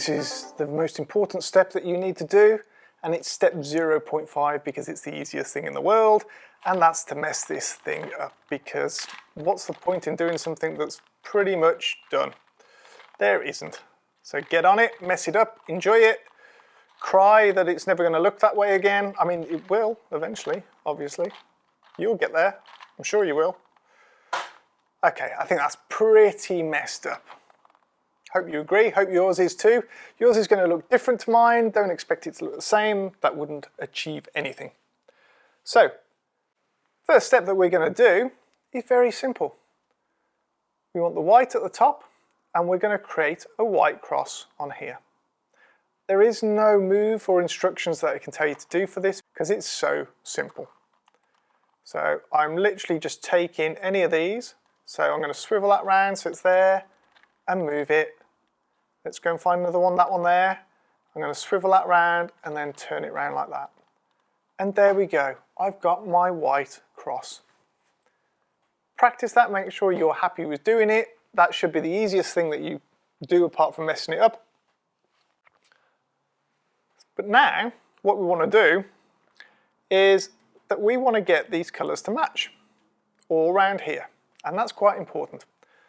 This is the most important step that you need to do, and it's step 0.5 because it's the easiest thing in the world, and that's to mess this thing up, because what's the point in doing something that's pretty much done? There isn't. So get on it, mess it up, enjoy it, cry that it's never going to look that way again. I mean, it will eventually, obviously. You'll get there. I'm sure you will. Okay, I think that's pretty messed up. Hope you agree, hope yours is too. Yours is going to look different to mine, don't expect it to look the same, that wouldn't achieve anything. So, first step that we're going to do is very simple. We want the white at the top, and we're going to create a white cross on here. There is no move or instructions that I can tell you to do for this, because it's so simple. So I'm literally just taking any of these, so I'm going to swivel that round so it's there, and move it. Let's go and find another one, that one there. I'm going to swivel that round and then turn it round like that. And there we go. I've got my white cross. Practice that, make sure you're happy with doing it. That should be the easiest thing that you do apart from messing it up. But now, what we want to do is that we want to get these colours to match all around here. And that's quite important.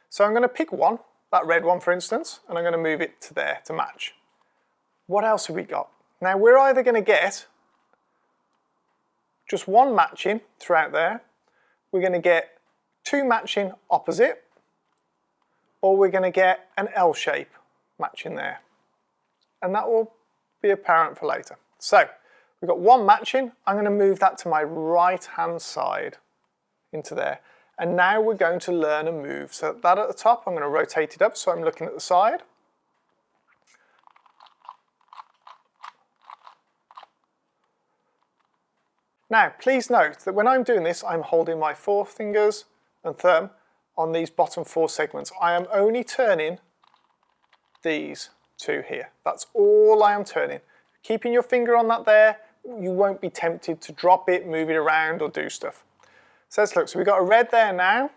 So I'm going to pick one, that red one for instance, and I'm going to move it to there to match. What else have we got? Now we're either going to get just one matching throughout there, we're going to get two matching opposite, or we're going to get an L shape matching there. And that will be apparent for later. So we've got one matching, I'm going to move that to my right hand side into there. And now we're going to learn a move. So that at the top, I'm going to rotate it up so I'm looking at the side. Now, please note that when I'm doing this, I'm holding my forefingers and thumb on these bottom four segments. I am only turning these two here. That's all I am turning. Keeping your finger on that there, you won't be tempted to drop it, move it around or do stuff. So let's look, so we've got a red there now,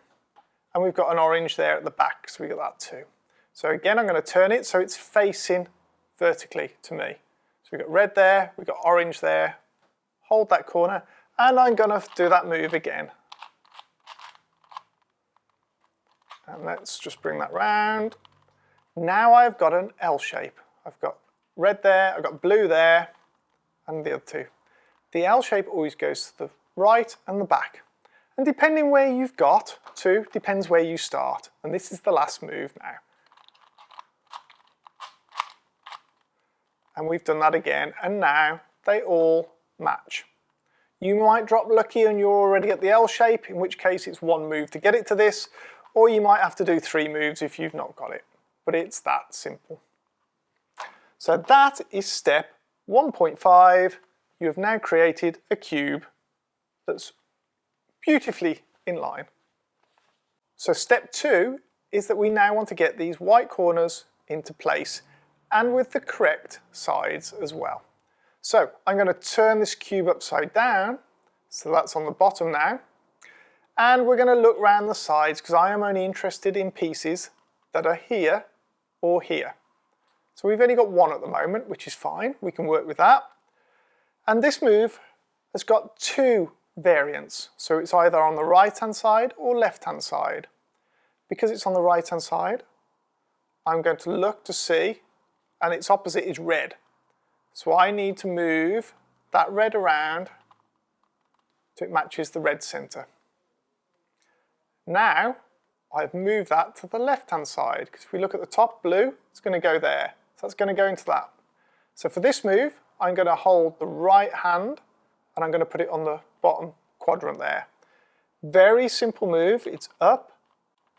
and we've got an orange there at the back, so we got that too. So again, I'm going to turn it so it's facing vertically to me. So we've got red there, we've got orange there, hold that corner, and I'm going to do that move again. And let's just bring that round. Now I've got an L shape. I've got red there, I've got blue there, and the other two. The L shape always goes to the right and the back. And depending where you've got to, depends where you start. And this is the last move now. And we've done that again, and now they all match. You might drop lucky and you're already at the L shape, in which case it's one move to get it to this, or you might have to do 3 moves if you've not got it. But it's that simple. So that is step 1.5. You have now created a cube that's beautifully in line. So step 2 is that we now want to get these white corners into place and with the correct sides as well. So I'm going to turn this cube upside down, so that's on the bottom now, and we're going to look around the sides because I am only interested in pieces that are here or here. So we've only got one at the moment, which is fine, we can work with that. And this move has got 2 variants, so it's either on the right hand side or left hand side. Because it's on the right hand side, I'm going to look to see, and its opposite is red. So I need to move that red around so it matches the red center. Now I've moved that to the left hand side, because if we look at the top blue, it's going to go there. So that's going to go into that. So for this move, I'm going to hold the right hand and I'm going to put it on the bottom quadrant there. Very simple move. It's up,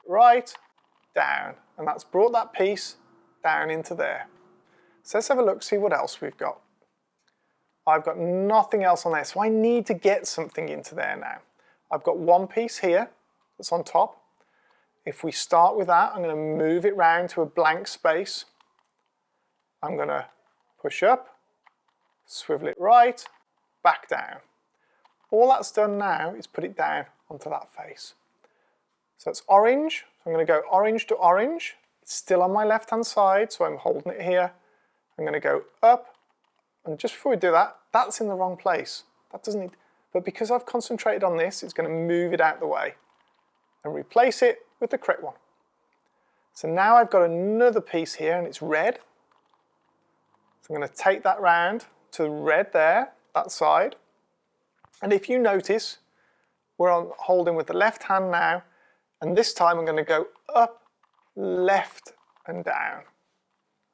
right, down, and that's brought that piece down into there. So let's have a look, see what else we've got. I've got nothing else on there, so I need to get something into there now. I've got one piece here that's on top. If we start with that, I'm going to move it round to a blank space. I'm going to push up, swivel it right, back down. All that's done now is put it down onto that face. So it's orange, so I'm going to go orange to orange. It's still on my left hand side, so I'm holding it here. I'm going to go up, and just before we do that, that's in the wrong place. That doesn't need, but because I've concentrated on this, it's going to move it out the way and replace it with the correct one. So now I've got another piece here and it's red. So I'm going to take that round to the red there, that side. And if you notice, we're holding with the left hand now, and this time I'm going to go up, left and down.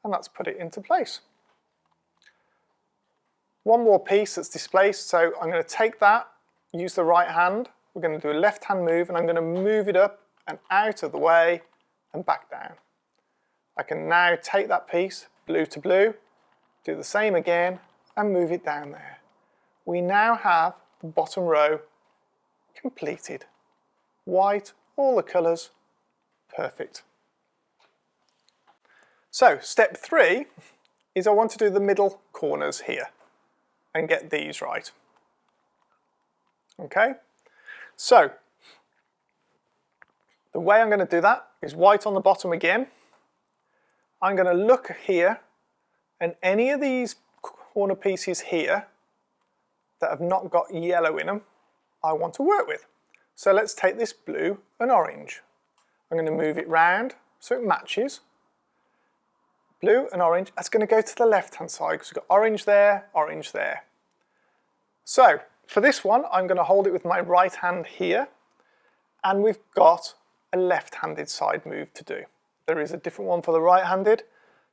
And that's put it into place. One more piece that's displaced, so I'm going to take that, use the right hand, we're going to do a left hand move, and I'm going to move it up and out of the way and back down. I can now take that piece, blue to blue, do the same again and move it down there. We now have the bottom row completed. White, all the colours, perfect. So step 3 is I want to do the middle corners here and get these right. Okay, so the way I'm going to do that is white on the bottom again. I'm going to look here, and any of these corner pieces here that have not got yellow in them, I want to work with. So let's take this blue and orange. I'm going to move it round so it matches. Blue and orange, that's going to go to the left hand side because we've got orange there, orange there. So for this one, I'm going to hold it with my right hand here, and we've got a left-handed side move to do. There is a different one for the right-handed.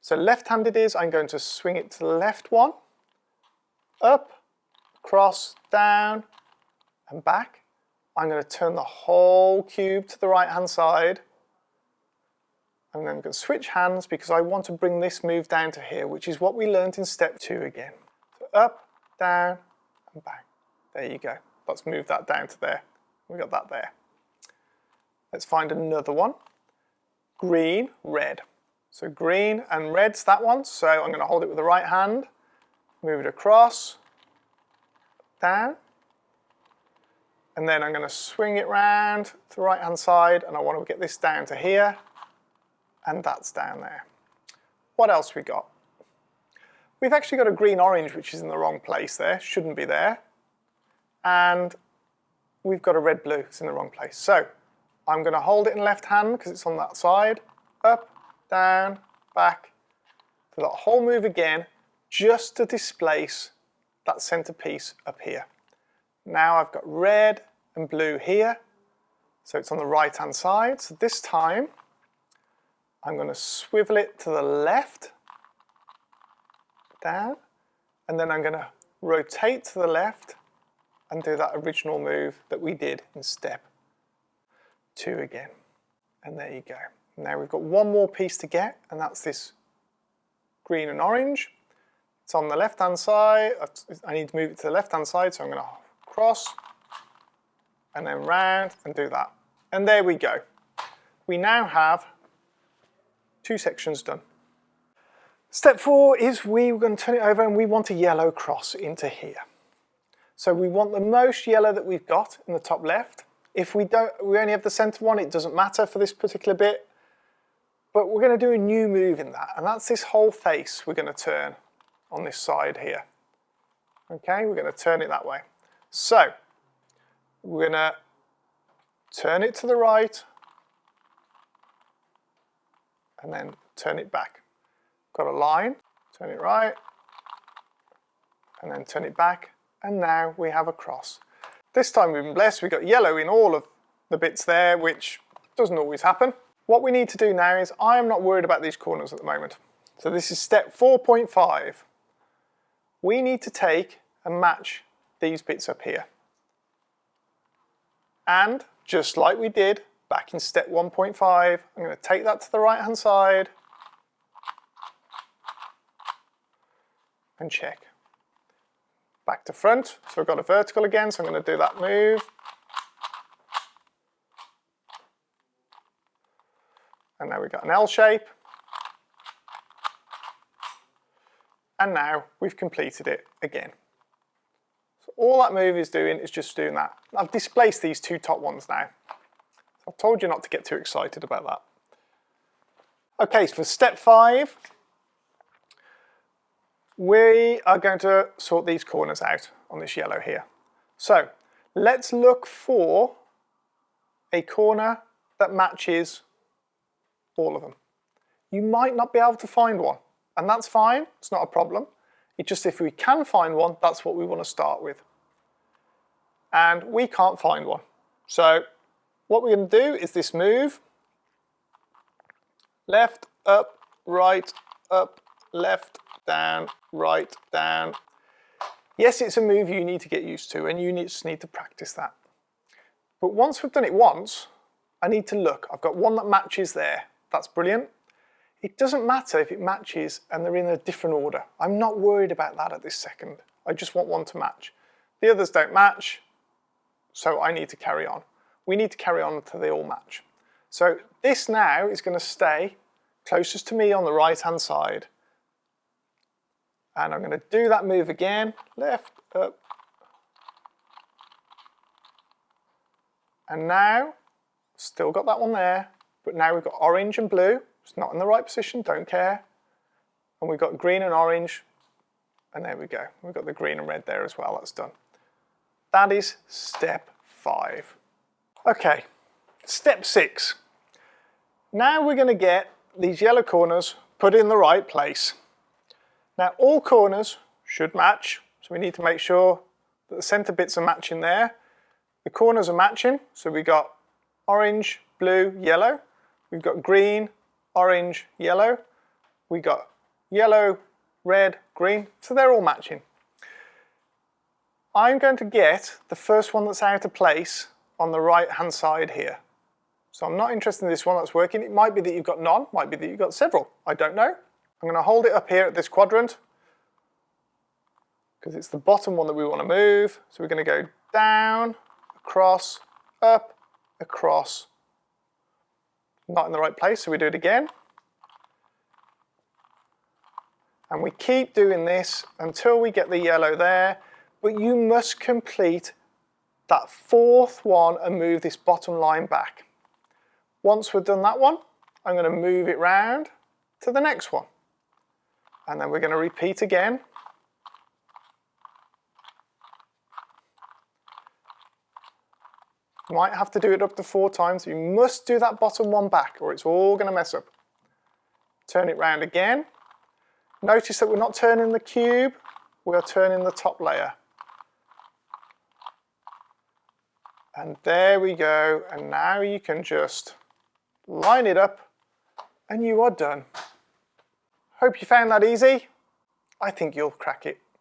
So left-handed is, I'm going to swing it to the left one, up, across, down, and back. I'm going to turn the whole cube to the right-hand side. And then I'm going to switch hands because I want to bring this move down to here, which is what we learned in step 2 again. So up, down, and back. There you go. Let's move that down to there. We got that there. Let's find another one. Green, red. So green and red's that one. So I'm going to hold it with the right hand, move it across, down, and then I'm going to swing it round to the right hand side, and I want to get this down to here, and that's down there. What else we got? We've actually got a green orange which is in the wrong place there, shouldn't be there, and we've got a red blue, it's in the wrong place. So I'm going to hold it in left hand because it's on that side, up, down, back, to that whole move again, just to displace that centre piece up here. Now I've got red and blue here, so it's on the right hand side. So this time I'm going to swivel it to the left, down, and then I'm going to rotate to the left and do that original move that we did in step 2 again. And there you go. Now we've got one more piece to get, and that's this green and orange. It's on the left hand side. I need to move it to the left hand side, so I'm going to cross and then round and do that. And there we go. We now have 2 sections done. Step 4 is we're going to turn it over and we want a yellow cross into here. So we want the most yellow that we've got in the top left. If we only have the center one, it doesn't matter for this particular bit. But we're going to do a new move in that, and that's this whole face we're going to turn on this side here. Okay, we're going to turn it that way. So we're going to turn it to the right and then turn it back. Got a line, turn it right and then turn it back, and now we have a cross. This time we've been blessed, we've got yellow in all of the bits there, which doesn't always happen. What we need to do now is, I am not worried about these corners at the moment. So this is step 4.5. We need to take and match these bits up here. And just like we did back in step 1.5, I'm going to take that to the right hand side and check. Back to front, so I've got a vertical again, so I'm going to do that move. And now we've got an L shape. And now we've completed it again. So all that move is doing is just doing that. I've displaced these 2 top ones now. I've told you not to get too excited about that. Okay, so for step 5, we are going to sort these corners out on this yellow here. So let's look for a corner that matches all of them. You might not be able to find one, and that's fine, it's not a problem. It's just if we can find one, that's what we want to start with. And we can't find one. So what we're going to do is this move, left, up, left, down, right, down. Yes, it's a move you need to get used to, and you just need to practice that. But once we've done it once, I need to look. I've got one that matches there. That's brilliant. It doesn't matter if it matches and they're in a different order. I'm not worried about that at this second. I just want one to match. The others don't match, so I need to carry on. We need to carry on until they all match. So this now is going to stay closest to me on the right-hand side. And I'm going to do that move again, left, up. And now, still got that one there, but now we've got orange and blue. It's not in the right position, don't care. And we've got green and orange, and there we go. We've got the green and red there as well, that's done. That is step 5. Okay, step 6. Now we're going to get these yellow corners put in the right place. Now all corners should match, so we need to make sure that the center bits are matching there. The corners are matching, so we've got orange, blue, yellow. We've got green, orange, yellow. We've got yellow, red, green, so they're all matching. I'm going to get the first one that's out of place on the right hand side here. So I'm not interested in this one that's working. It might be that you've got none, might be that you've got several, I don't know. I'm going to hold it up here at this quadrant because it's the bottom one that we want to move. So we're going to go down, across, up, across. Not in the right place, so we do it again. And we keep doing this until we get the yellow there, but you must complete that 4th one and move this bottom line back. Once we've done that one, I'm going to move it round to the next one. And then we're going to repeat again. You might have to do it up to 4 times. You must do that bottom one back or it's all going to mess up. Turn it round again. Notice that we're not turning the cube, we are turning the top layer. And there we go, and now you can just line it up and you are done. Hope you found that easy. I think you'll crack it.